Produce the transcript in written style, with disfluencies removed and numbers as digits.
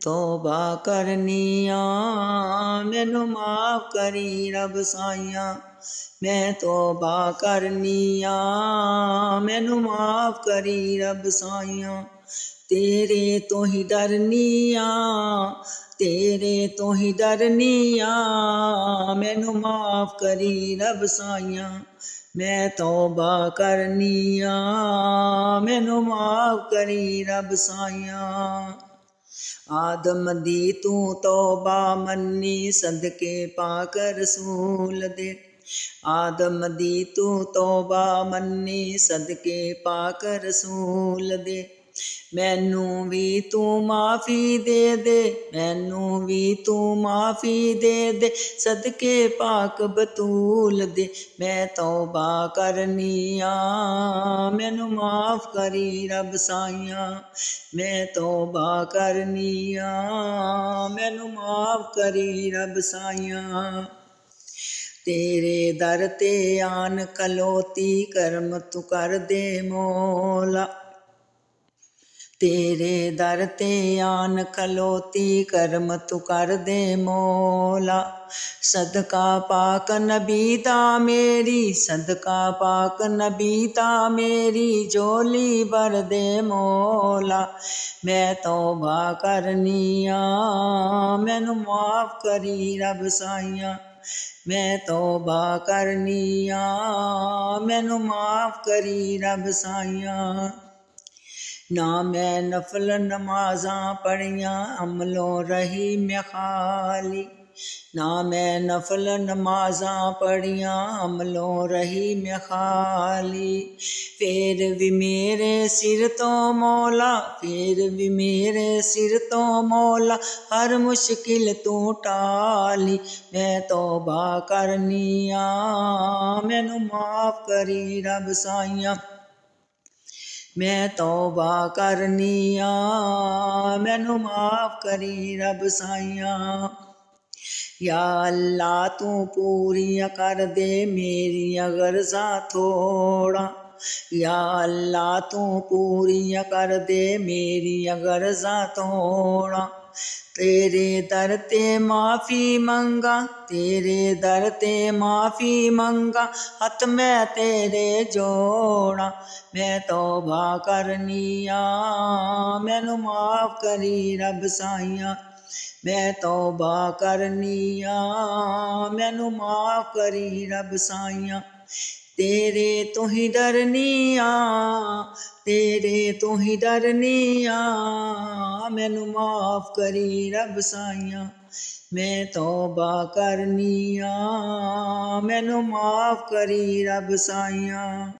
तौबा करनी आ मैनू माफ़ करी रब साइया। मैं तौबा करनी आ मैनू माफ़ करी रब साइया। तेरे तो ही डरनी आ तेरे तो ही डरनी आ मैनू माफ़ करी रब साइया। मैं तौबा करनी आ मैनू माफ़ करी रब साइया। आदम दी तू तौबा मन्नी सदके पाक रसूल दे। आदम दी तू तौबा मन्नी सदके पाक रसूल दे। मैनू भी तू माफ़ी दे दे मैनू भी तू माफ़ी दे दे सदके पाक बतूल दे। मैं तौबा करनी आ मैनू माफ़ करी रब साइया। मैं तौबा करनी आ मैनू माफ़ करी रब साइया। तेरे दर ते आन खलोती करम तू कर दे मौला। तेरे दर ते आन खलोती करम तू कर दे मौला। सदका पाक नबी दा मेरी सदका पाक नबी दा मेरी झोली भर दे मौला। मैं तौबा करनी आ मैनू माफ़ करी रब साइया। मैं तौबा करनी आ मैनू माफ़ करी रब साइया। ना मैं नफल नमाज़ां पढ़ियां अमलों रही मैं खाली। ना मैं नफल नमाज़ां पढ़ियां अमलों रही मैं खाली। फिर भी मेरे सिर तो मौला फिर भी मेरे सिर तो मौला हर मुश्किल तू टाली। मैं तौबा करनी आ मैनू माफ़ करी रब साइया। मैं तौबा करनी आ मैनू माफ़ करी रब साइया। या अल्लाह तू पूरियां कर दे मेरियां गर्ज़ां थोड़ा। या अल्लाह तू पूरियां कर दे मेरियां गर्ज़ां थोड़ा। तेरे दर ते माफ़ी मंगा तेरे दर ते माफ़ी मंगा हथ मैं तेरे जोड़ा। मैं तौबा करनी आ मैनू माफ़ करी रब साइया। मैं तौबा करनी आ मैनू माफ़ करी रब साइया। तेरे तो ही डरनी आ तेरे तो ही डरनी आ मैनू माफ़ करी रब साइया। मैं तौबा करनी आ मैनू माफ़ करी रब साइया।